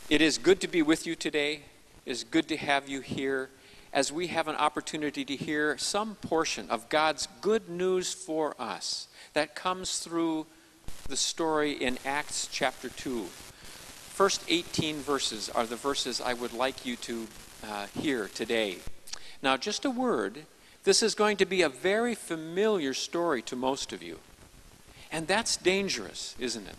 It is good to be with you today. It is good to have you here as we have an opportunity to hear some portion of God's good news for us that comes through the story in Acts chapter 2. First 18 verses are the verses I would like you to hear today. Now, just a word, this is going to be a very familiar story to most of you. And that's dangerous, isn't it?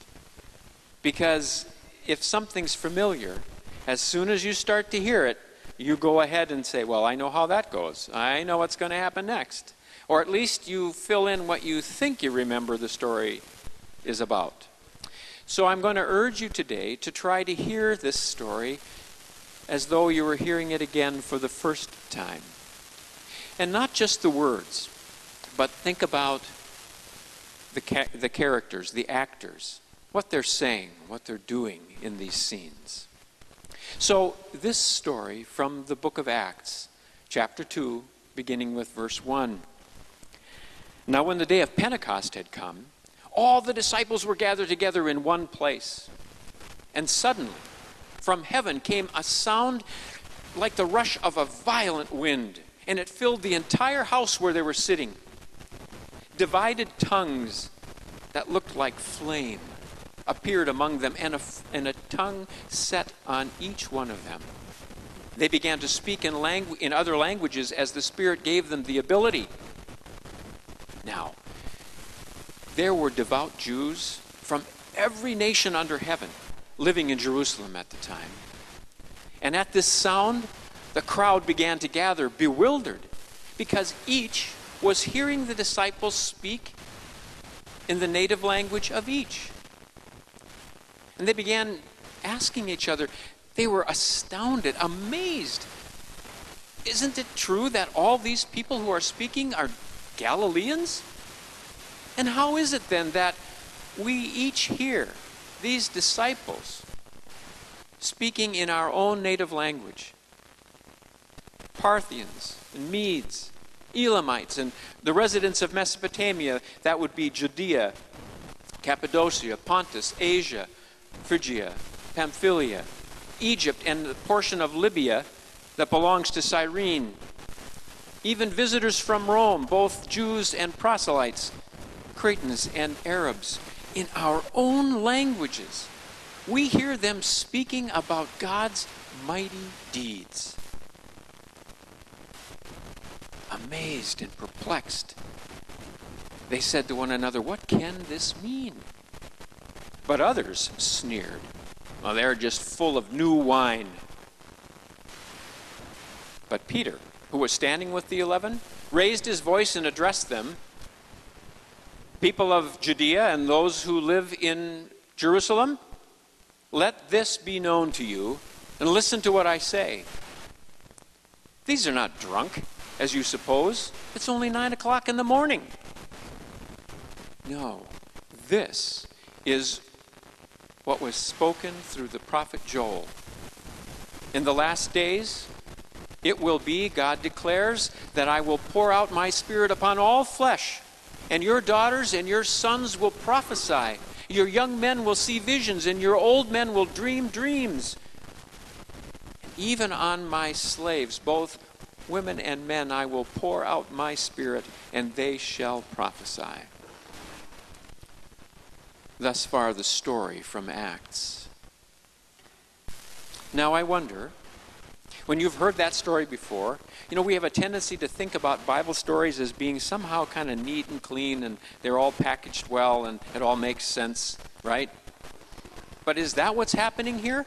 Because if something's familiar, as soon as you start to hear it, you go ahead and say, well, I know how that goes. I know what's going to happen next. Or at least you fill in what you think you remember the story is about. So I'm going to urge you today to try to hear this story as though you were hearing it again for the first time. And not just the words, but think about the characters, the actors, what they're saying, what they're doing in these scenes. So this story from the book of Acts, chapter 2, beginning with verse 1. Now when the day of Pentecost had come, all the disciples were gathered together in one place. And suddenly, from heaven came a sound like the rush of a violent wind, and it filled the entire house where they were sitting. Divided tongues that looked like flame appeared among them, and a tongue set on each one of them. They began to speak in other languages as the Spirit gave them the ability. Now, there were devout Jews from every nation under heaven living in Jerusalem at the time. And at this sound, the crowd began to gather, bewildered, because each was hearing the disciples speak in the native language of each. And they began asking each other, they were astounded, amazed. Isn't it true that all these people who are speaking are Galileans? And how is it then that we each hear these disciples speaking in our own native language? Parthians and Medes, Elamites, and the residents of Mesopotamia, that would be Judea, Cappadocia, Pontus, Asia, Phrygia, Pamphylia, Egypt, and the portion of Libya that belongs to Cyrene. Even visitors from Rome, both Jews and proselytes, Cretans and Arabs, in our own languages. We hear them speaking about God's mighty deeds. Amazed and perplexed, they said to one another, what can this mean? But others sneered. Well, they're just full of new wine. But Peter, who was standing with the 11, raised his voice and addressed them, people of Judea and those who live in Jerusalem, let this be known to you, and listen to what I say. These are not drunk, as you suppose. It's only 9 o'clock in the morning. No, this is what was spoken through the prophet Joel. In the last days, it will be, God declares, that I will pour out my Spirit upon all flesh, and your daughters and your sons will prophesy. Your young men will see visions, and your old men will dream dreams. Even on my slaves, both women and men, I will pour out my Spirit, and they shall prophesy. Thus far, the story from Acts. Now, I wonder, when you've heard that story before, we have a tendency to think about Bible stories as being somehow kind of neat and clean, and they're all packaged well, and it all makes sense, right? But is that what's happening here?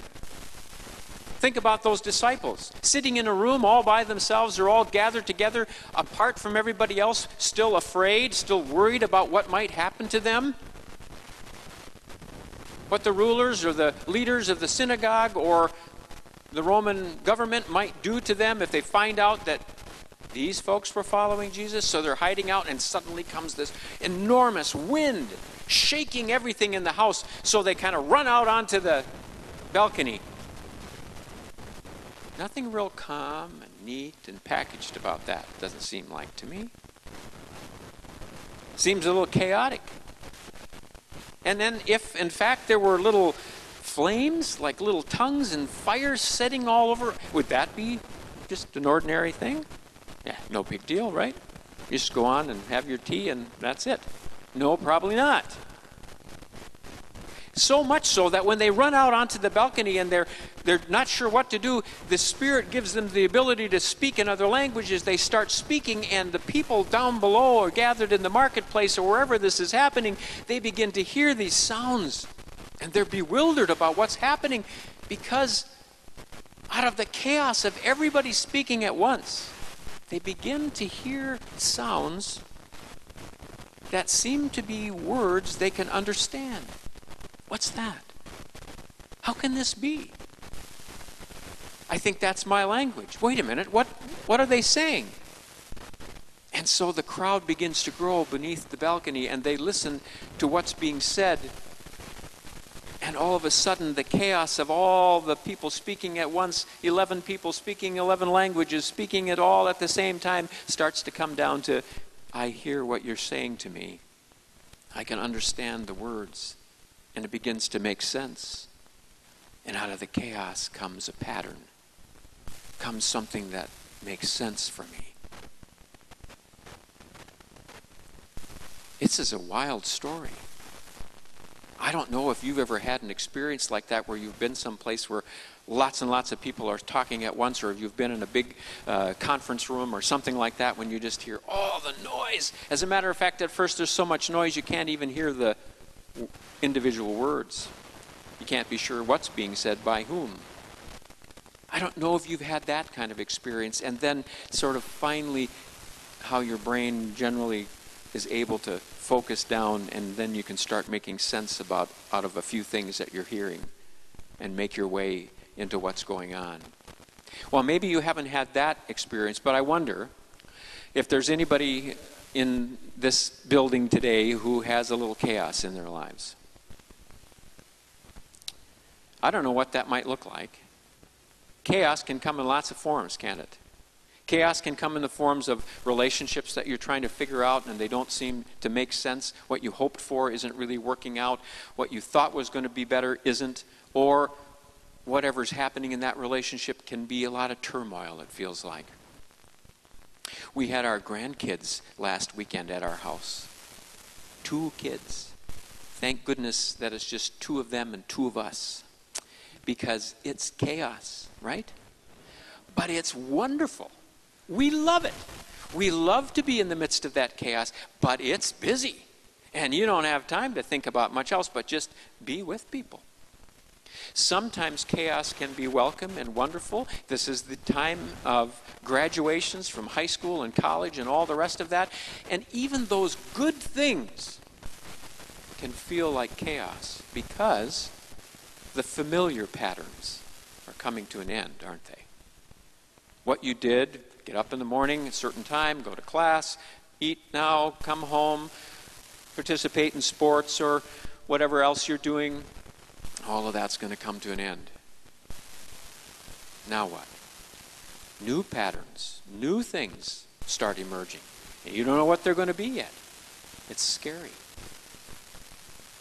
Think about those disciples sitting in a room all by themselves. They're all gathered together apart from everybody else, still afraid, still worried about what might happen to them. What the rulers or the leaders of the synagogue or the Roman government might do to them if they find out that these folks were following Jesus. So they're hiding out, and suddenly comes this enormous wind shaking everything in the house. So they kind of run out onto the balcony. Nothing real calm and neat and packaged about that, doesn't seem like to me. Seems a little chaotic. And then if, in fact, there were little flames, like little tongues and fires setting all over. Would that be just an ordinary thing? Yeah, no big deal, right? You just go on and have your tea and that's it. No, probably not. So much so that when they run out onto the balcony and they're not sure what to do, the Spirit gives them the ability to speak in other languages. They start speaking, and the people down below or gathered in the marketplace or wherever this is happening, they begin to hear these sounds. And they're bewildered about what's happening because out of the chaos of everybody speaking at once, they begin to hear sounds that seem to be words they can understand. What's that? How can this be? I think that's my language. Wait a minute, what are they saying? And so the crowd begins to grow beneath the balcony, and they listen to what's being said. And all of a sudden, the chaos of all the people speaking at once, 11 people speaking 11 languages, speaking it all at the same time, starts to come down to, I hear what you're saying to me. I can understand the words. And it begins to make sense. And out of the chaos comes a pattern. Comes something that makes sense for me. This is a wild story. I don't know if you've ever had an experience like that where you've been someplace where lots and lots of people are talking at once, or if you've been in a big conference room or something like that when you just hear all the noise. As a matter of fact, at first there's so much noise you can't even hear the individual words. You can't be sure what's being said by whom. I don't know if you've had that kind of experience, and then sort of finally how your brain generally is able to focus down, and then you can start making sense out of a few things that you're hearing and make your way into what's going on. Well, maybe you haven't had that experience, but I wonder if there's anybody in this building today who has a little chaos in their lives. I don't know what that might look like. Chaos can come in lots of forms, can't it? Chaos can come in the forms of relationships that you're trying to figure out and they don't seem to make sense. What you hoped for isn't really working out. What you thought was going to be better isn't. Or whatever's happening in that relationship can be a lot of turmoil, it feels like. We had our grandkids last weekend at our house. 2 kids. Thank goodness that it's just 2 of them and 2 of us. Because it's chaos, right? But it's wonderful. We love it. We love to be in the midst of that chaos, but it's busy. And you don't have time to think about much else but just be with people. Sometimes chaos can be welcome and wonderful. This is the time of graduations from high school and college and all the rest of that. And even those good things can feel like chaos because the familiar patterns are coming to an end, aren't they? What you did, get up in the morning at a certain time, go to class, eat now, come home, participate in sports or whatever else you're doing, all of that's going to come to an end. Now what? New patterns, new things start emerging. And you don't know what they're going to be yet. It's scary.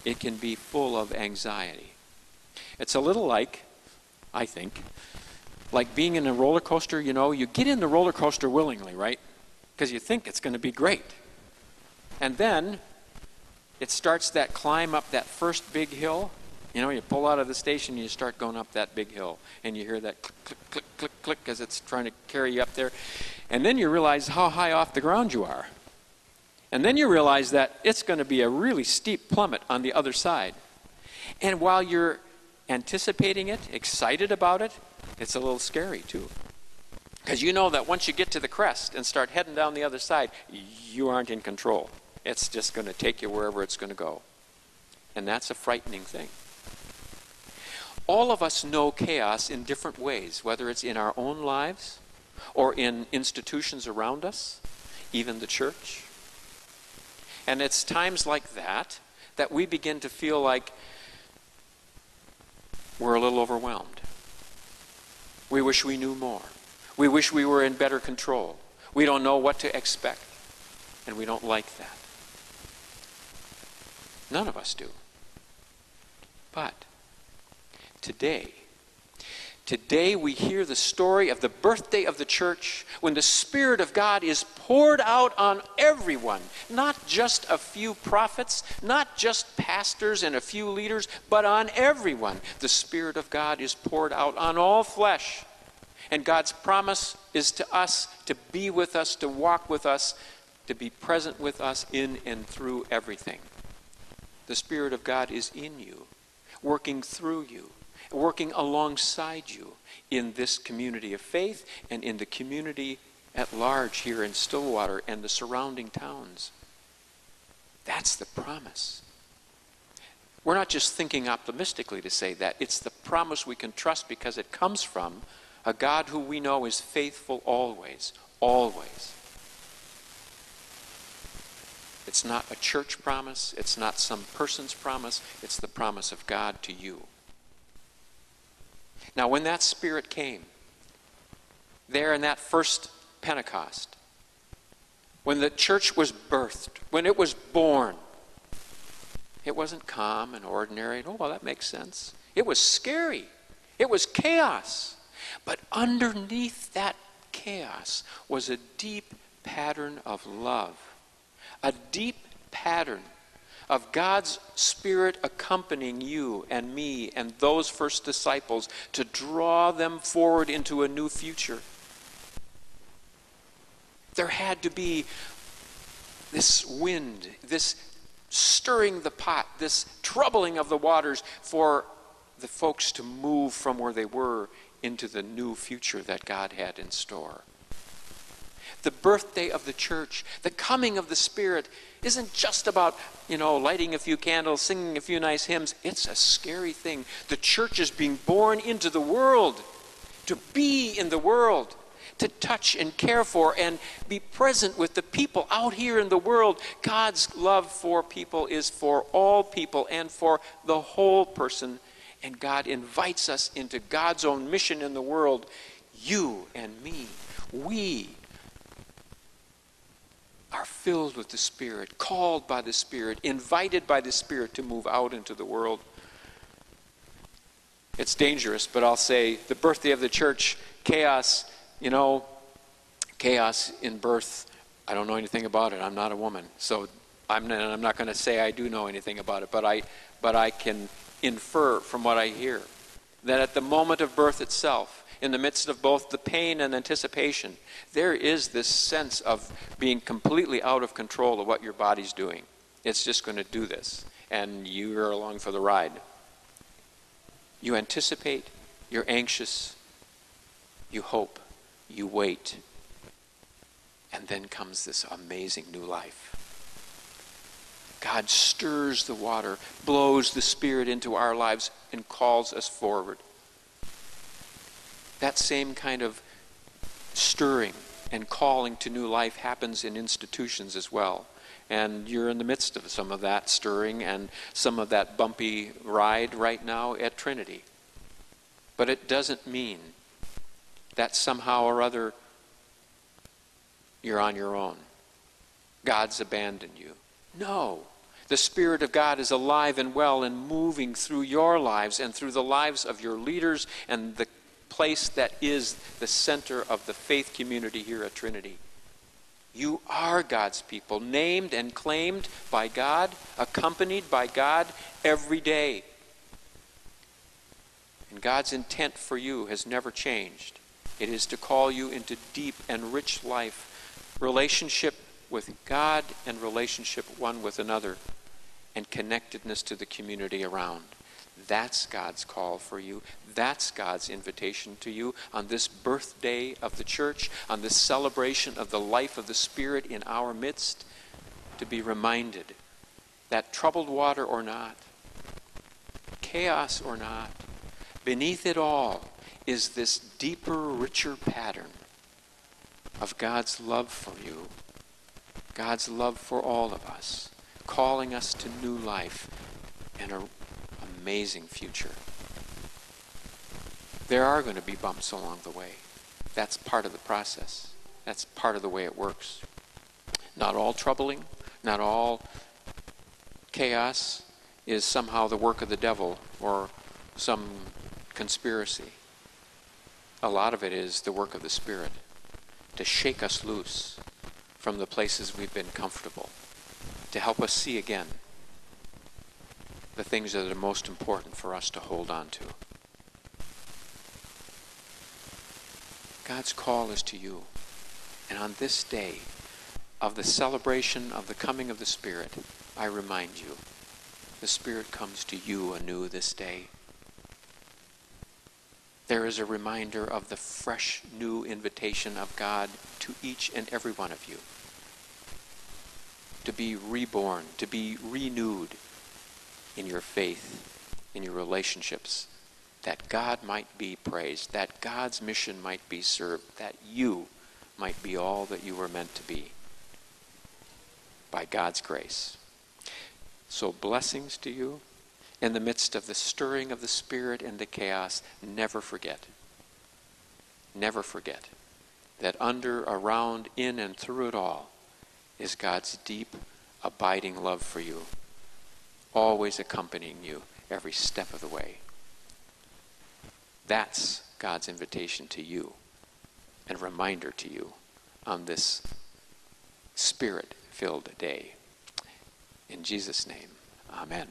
It can be full of anxiety. It's a little like, I think, like being in a roller coaster. You know, you get in the roller coaster willingly, right? Because you think it's going to be great. And then it starts that climb up that first big hill. You know, you pull out of the station and you start going up that big hill. And you hear that click, click, click, click, click as it's trying to carry you up there. And then you realize how high off the ground you are. And then you realize that it's going to be a really steep plummet on the other side. And while you're anticipating it, excited about it, it's a little scary too. Because you know that once you get to the crest and start heading down the other side, you aren't in control. It's just going to take you wherever it's going to go. And that's a frightening thing. All of us know chaos in different ways, whether it's in our own lives or in institutions around us, even the church. And it's times like that that we begin to feel like we're a little overwhelmed. We wish we knew more. We wish we were in better control. We don't know what to expect. And we don't like that. None of us do. But today. Today we hear the story of the birthday of the church when the Spirit of God is poured out on everyone, not just a few prophets, not just pastors and a few leaders, but on everyone. The Spirit of God is poured out on all flesh. And God's promise is to us to be with us, to walk with us, to be present with us in and through everything. The Spirit of God is in you, working through you, working alongside you in this community of faith and in the community at large here in Stillwater and the surrounding towns. That's the promise. We're not just thinking optimistically to say that. It's the promise we can trust because it comes from a God who we know is faithful always, always. It's not a church promise. It's not some person's promise. It's the promise of God to you. Now, when that Spirit came, there in that first Pentecost, when the church was birthed, when it was born, it wasn't calm and ordinary. Oh, well, that makes sense. It was scary. It was chaos. But underneath that chaos was a deep pattern of love, a deep pattern of God's Spirit accompanying you and me and those first disciples to draw them forward into a new future. There had to be this wind, this stirring the pot, this troubling of the waters for the folks to move from where they were into the new future that God had in store. The birthday of the church, the coming of the Spirit, isn't just about, lighting a few candles, singing a few nice hymns. It's a scary thing. The church is being born into the world, to be in the world, to touch and care for and be present with the people out here in the world. God's love for people is for all people and for the whole person. And God invites us into God's own mission in the world. You and me, we are filled with the Spirit, called by the Spirit, invited by the Spirit to move out into the world. It's dangerous, but I'll say the birthday of the church, chaos, chaos in birth. I don't know anything about it. I'm not a woman. So I'm not going to say I do know anything about it, but I can infer from what I hear that at the moment of birth itself, in the midst of both the pain and anticipation, there is this sense of being completely out of control of what your body's doing. It's just going to do this, and you're along for the ride. You anticipate, you're anxious, you hope, you wait, and then comes this amazing new life. God stirs the water, blows the Spirit into our lives, and calls us forward. That same kind of stirring and calling to new life happens in institutions as well. And you're in the midst of some of that stirring and some of that bumpy ride right now at Trinity. But it doesn't mean that somehow or other you're on your own. God's abandoned you. No. The Spirit of God is alive and well and moving through your lives and through the lives of your leaders and the place that is the center of the faith community here at Trinity. You are God's people, named and claimed by God, accompanied by God every day. And God's intent for you has never changed. It is to call you into deep and rich life, relationship with God and relationship one with another, and connectedness to the community around. That's God's call for you. That's God's invitation to you on this birthday of the church, on this celebration of the life of the Spirit in our midst, to be reminded that troubled water or not, chaos or not, beneath it all is this deeper, richer pattern of God's love for you, God's love for all of us, calling us to new life and an amazing future. There are going to be bumps along the way. That's part of the process. That's part of the way it works. Not all troubling, not all chaos is somehow the work of the devil or some conspiracy. A lot of it is the work of the Spirit to shake us loose from the places we've been comfortable, to help us see again the things that are most important for us to hold on to. God's call is to you. And on this day of the celebration of the coming of the Spirit, I remind you, the Spirit comes to you anew this day. There is a reminder of the fresh new invitation of God to each and every one of you. To be reborn, to be renewed in your faith, in your relationships, that God might be praised, that God's mission might be served, that you might be all that you were meant to be by God's grace. So blessings to you. In the midst of the stirring of the Spirit and the chaos, never forget that under, around, in, and through it all is God's deep, abiding love for you, always accompanying you every step of the way. That's God's invitation to you and reminder to you on this Spirit-filled day. In Jesus' name, amen.